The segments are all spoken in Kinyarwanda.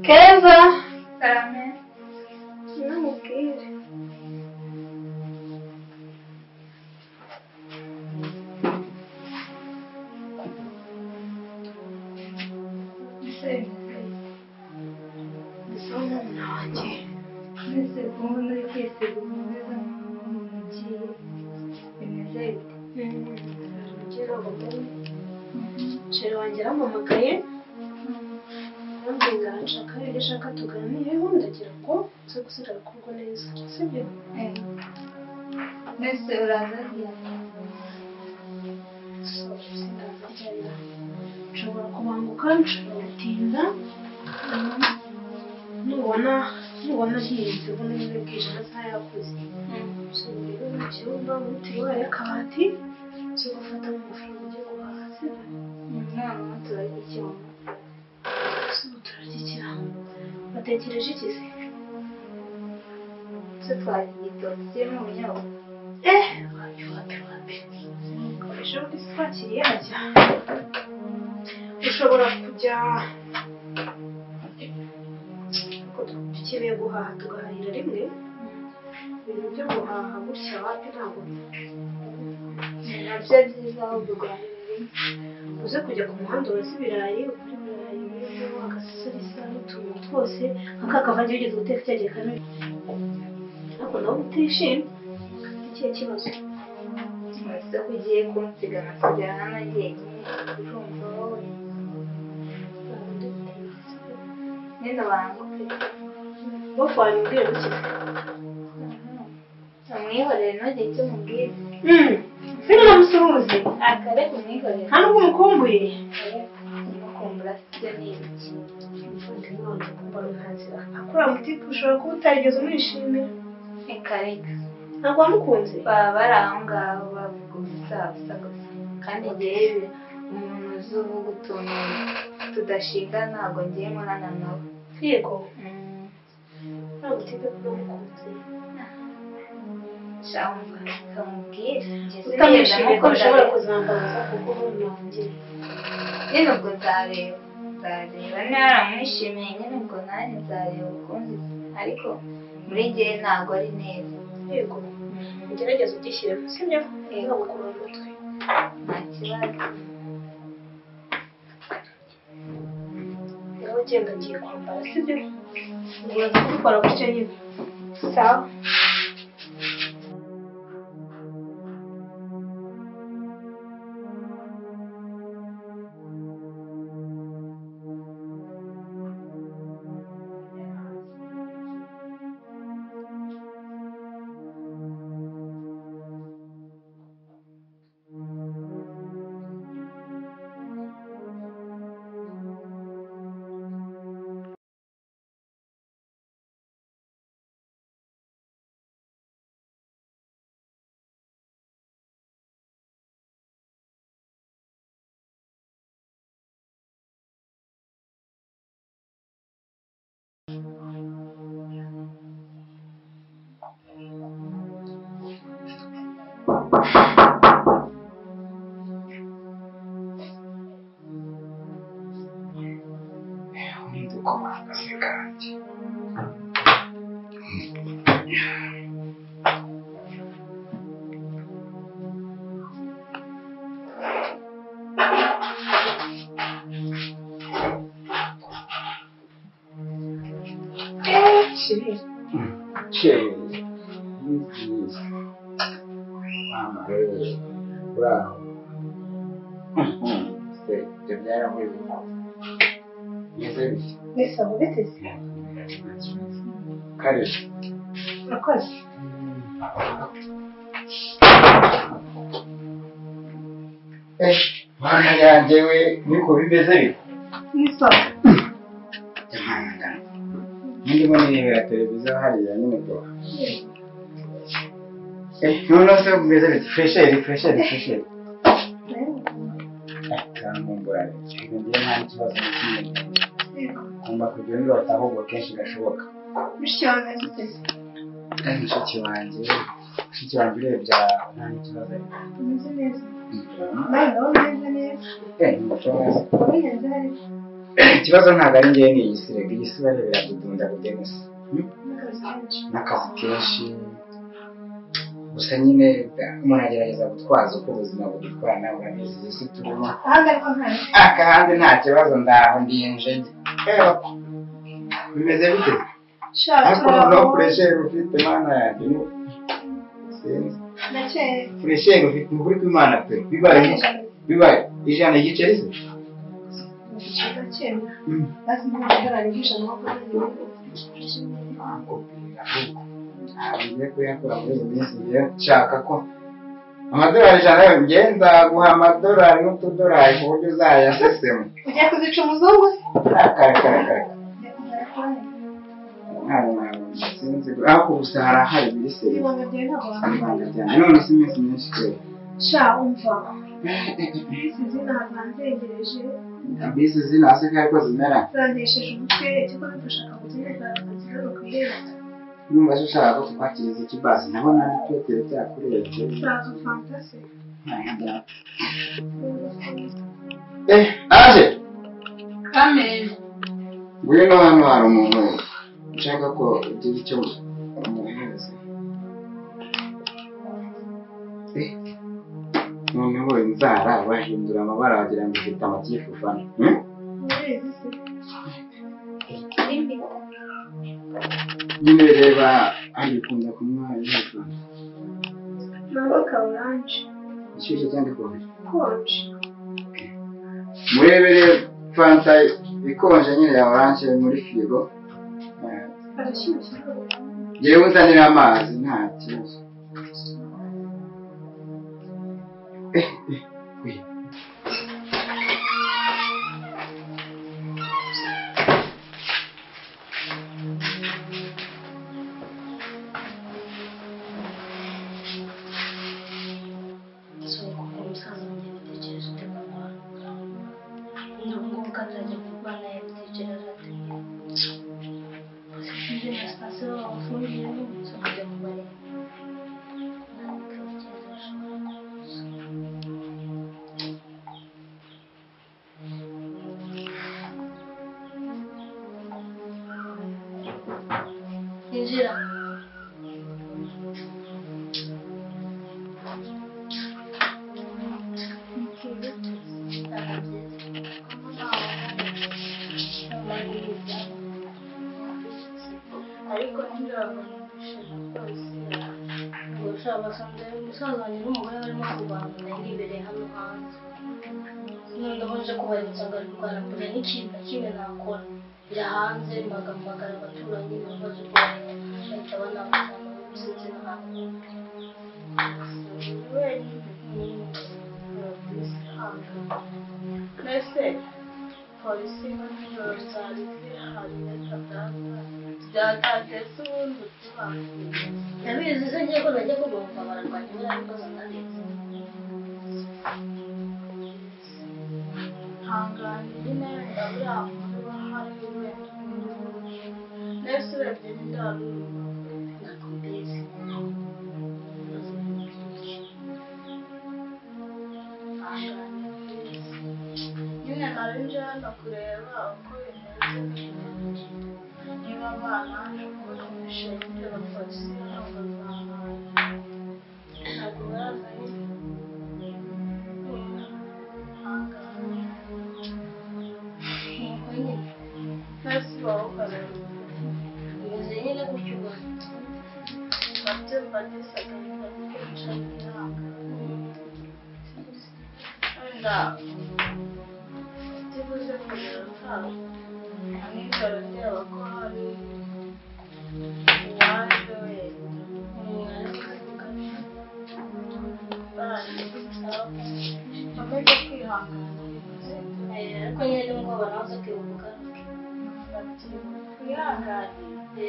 Keza. Karame. Namubwire. Mbese kumwe muri kwisiga umeze nk'umugiye bimeze bite Chere wanjye arampamagaye yambwira nshaka ibyo ashaka tuganireho ndagira ngo nze gusigara kurwo neza sibyo mbese uraza ryari sindaza ryari nshobora kubanguka nshobora gutinda nubona hinze ubona nyine bwije amasaha yakuze rero mu cyumba muri tiruwari y'akabati cyo gufata amafaranga ujya guhaha sibyo noneho turarya icyuma turarya ikirago batekereje iki se se twarya igitoki kirimo ubunyobwa wapi ejo bundi twakiriye hajya ushobora kujya dukeneye guhaha tugahahira rimwe ibintu byo guhaha gutya wapi ntabwo nabyo byiza ahubwo guhahira rimwe uze kujya ku muhanda uraza ibirayi ugura ibirayi birimo agasarisa n'utuntu twose nka ka kavange wigeze guteka cya gihe kamwe ariko nawe utishimye ufite ikihe kibazo ese ko ugiye kunsiga amasigara hano njyenyine urumva wowe nyine banguke bofu wabibwiye gukiza umwihorere ntugire icyo umubwira sino namusuhuze akare kumwihorere nta nubwo umukumbuye kumukumbura sibyo ni ibiki akura mutipe ushobora kuba utarigeze umwishimira reka reka ntabwo wamukunze baba bari aho ngaho bavuga ubusa gusa kandi ngewe umuntu uzi uvuga utuntu tudashinga ntabwo ngiye nkorana nawe yego nta mutipe kuba umukunze cyangwa kamubwire utamwishimiye ko bishobora kuzambaza kuko nanjye nyine ubwo nzareba niba naramwishimiye nyine ubwo nanjye nzareba ukundi ariko muri njyewe ntabwo ari neza yego ugerageze ugishyiremo sibyo ntabwo ukura umutwe nta kibazo nawe ugenda ngiye kwambara sibyo uraza kubikora gutya nyine sawa Cheio. Bravo. Te viene muy bien. ¿Y ese es? nisa mubiteze Kare. urakoze Mana yanjye we niko bimeze bite? nisa Ndimo nirebera televiziyo hariya nyine bwo. Noneho se bimeze bite? Fresheri. Kamumbura. Ngiye nta kibazo kimwe. Ngomba kujya ndota ahubwo kenshi gashoboka. bishyawe biteze Mushiki wanjye urebye nta kibazo ariko. umeze neza nawe ndabona umeze neza Umuco mwiza. wabigenze ariko ikibazo ntabwo ari njyewe ni igisirega igisirega biradudunda budenesi n'akazi kenshi gusa nyine umuntu agerageza gutwaza uko ubuzima budutwara nawe urabizi iyi si turimo ahandi nta kibazo ndaho ndinje bimeze bite ariko noneho furesheri ufite mana yanjye sinzi furesheri ufite ukuri kw'imana pe bibaye ijana igiceri se ngiye kuyakora muri iyi minsi ngiye nshaka ko amadolari ijana yo ngenda guha amadolari n'utudolari ku buryo uzayasesemo ugiye kuzica umuzungu se kare sinzi ariko gusa harahari biri seri ibanga ryawe ntabwo wamenya none si iminsi myinshi pe sha umva bisi zina zanzengereje bisi zina se ko zimera zandesheje umutwe cyangwa ndashaka kuzineza akazi kano kwireba numva ushaka ko twakiriza iki basi ndabona ari Petero cyakurebye sazo fantasi aje Kamere. ngwino hano hari umuntu ushaka ko ugira icyo umuhereza noneho inzara bahindura amabara wagira ngo ufite amatifu fana urizi se nyine reba agikunda kunywa ibintu ntabwo ka oranje ishyushye cyangwa ikonje konje murebere fanta ikonje nyine ya oranje muri firigo arashyushye yewe uzanira amazi nta kibazo injira ariko ntibabonye rwose ushaka basanga umusaza wanjye n'umugore barimo kurwana yibereye hano hanze noneho nje kubahereza ngo ari kurwana mbere n'ikintu na kimwe nakora iri hanze magana abaturanyi ibibazo byabo bahita banamujyana sinzi n'ahantu mbese polisi nijoro zari zihari byatatse ubundi yabizi se ngiye ko najya kubumva bararwanya buriya bibazo nanditse hangana nyine ndabura kuba hari wenda nese urebye n'indaro nakubwiza nyine nari nje hano kureba uko bimeze niba abana bakoresha ibyo bapolisi ntabwo ntabwo barazanye nasi bawukorera bimeze nyine gutyo gusa bafite badisaka bakoresha inama wenda tubuze kureba kabo nijoro ryaba ko hari uwaje bameze kwihangana ariko nyine nimugoroba nawe uza kwibuka twihangane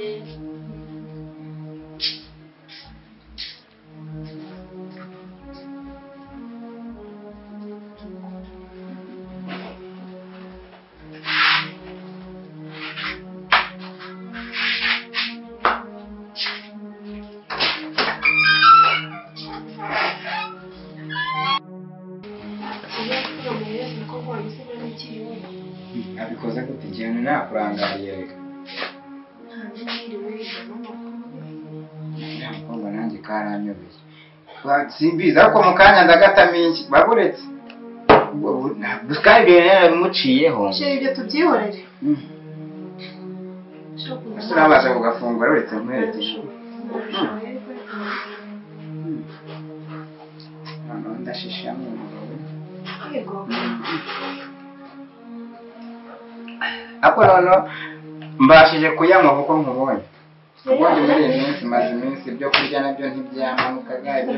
abikoze gute ikintu nakurangariye reka hanze niriwe bigamo amakuru uriya mukobwa nanjye karanyobeye simbizi ariko mu kanya ndagatamiki baburetse kandi ibyo rero bimuciyeho sheri ibyo tubyihorere ese urabasha kugafungura uretse nkwerekeje noneho ndashishamo umugabo yego ariko noneho mbashije kuyanywa kuko nkubonye ubundi muri iyi minsi maze iminsi ibyo kurya nabyo ntibyamanukaga ibyo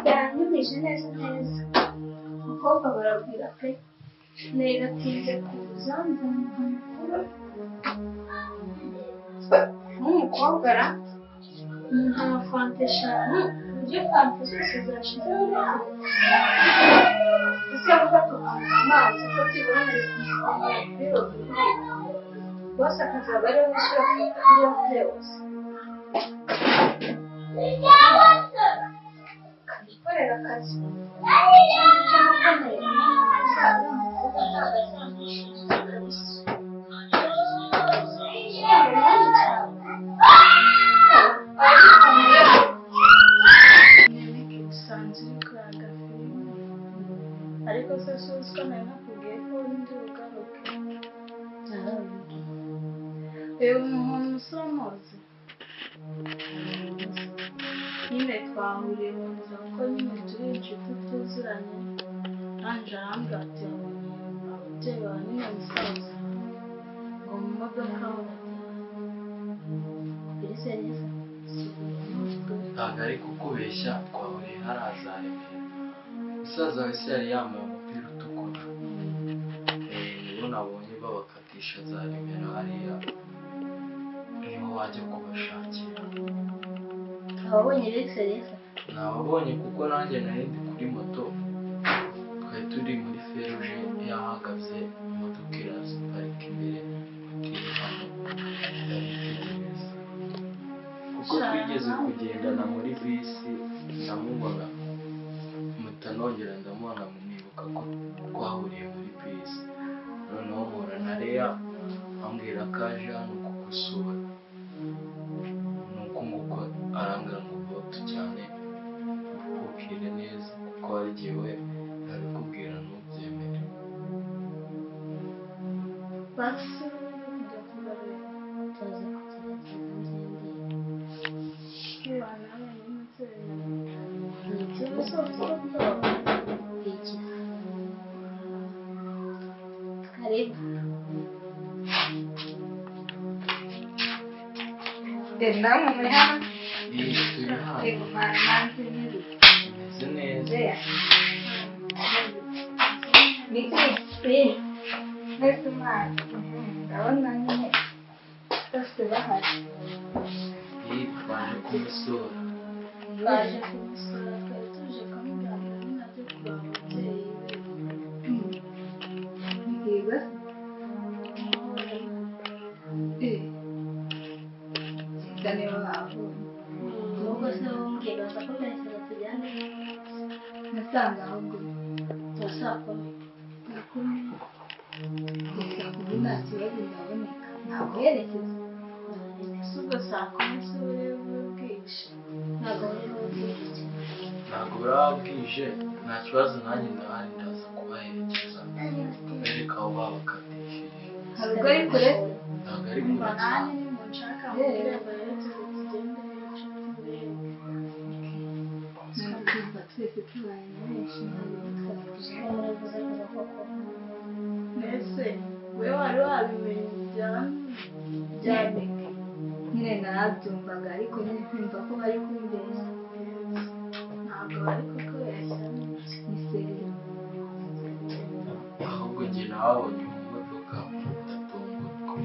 yanyumije neza neza umukobwa barabwira pe negative kuza nzamukuru n'umukobwa ra nta fanta eshanu uburyo fanta zose zashize ese gufata amazi ko byibura muri kuri robine bose akazaba ariwe wishyura iyo byose kagikorera akazi ariko se suzi ko nari nakubwiye ko ndi bugaruke uyu muntu usomoze nyine twahuriye mu nzira kuko nyine turi inshuti tuziranye nanjye arambwira ati ababyeyi bawe nyine musaza ngo mu modoka ntabwo ari kukubeshya twahuriye haraza Remera umusaza wese yari yambaye umupira utukura nibo nabonye babakatisha za Remera hariya niho wajya kubashakira ababonye rexeresa nababonye kuko nanjye nari ndi kuri moto twari turi muri feruje yahagaze imodoka iraza iparika imbere utiri hano yaritegereza kuko twigeze kugendana muri bisi ndamubona mpita nongera ndamubona mwibuka ko twahuriye muri bisi noneho mpura na Leya ambwira ko aje hano kugusura nuko nguko arambwira ngo vuba tujyane ukubwire neza kuko hari igihe we yabikubwira ntubyemere basi kujya kubareba tuza kugerageza n'izindi nawe n'umubyeyi ni ikibazo cy'urukundo iki karibu namwe muri hano turi hano yego manzi tumeze neza niki mwese umwana ndabona nyine bose bahari twaje kumusura baje kumusura twari tuje kumujyana nyine ajya kureba ababyeyi be yego niba babonye ahubwo se wowe baza ko mwese batujyana nasanga ahubwo turasakora turakumwe gusa kuba nta kibazo ndaboneka ntabwo yerekeza ese ubwo saa kumi se urebe bwije ntabwo rero bwije ntabwo buraba bwije nta kibazo nanjye ndahari ndaza kubaherekeza bereka aho babakatishije hari ubwo ari kure ntabwo ari umva kure nanjye nimunshaka mu irembo yerekeza tugende inshuti mbere twumva twese tubaye benshi muravuze kuza koko mbese we wari wabimenye bya mike nyine narabyumvaga ariko nyine kumva ko bari kumbeshya ntabwo bari kukubeshya ni seriye ahubwo njye nababonye mu modoka ndatungurwa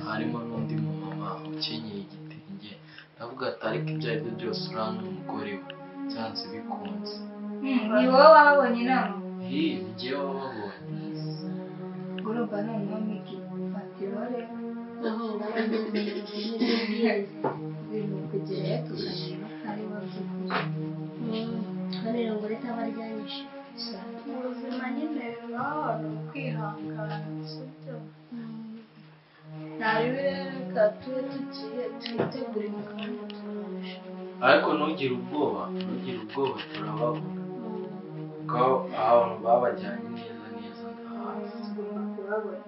harimo n'undi mumama ukenyeye igitenge ndavuga ati ariko ibyo ari byo byose uriya ni umugore we byanze bikunze ni wowe wababonye inama njyewe wababonye urumva ni umwamiki patirore ziri kugerayo tukareba ko ari bo by'ukuri hano ngo leta baryanyishe ubuzima nyine bibaho ni ukwihangana sibyo nta bibi rero reka tube tugiye twitegure mu kanya turaje ariko ntugire ubwoba turababona kuko abantu babajyanye neza ndahazi tugomba kubabona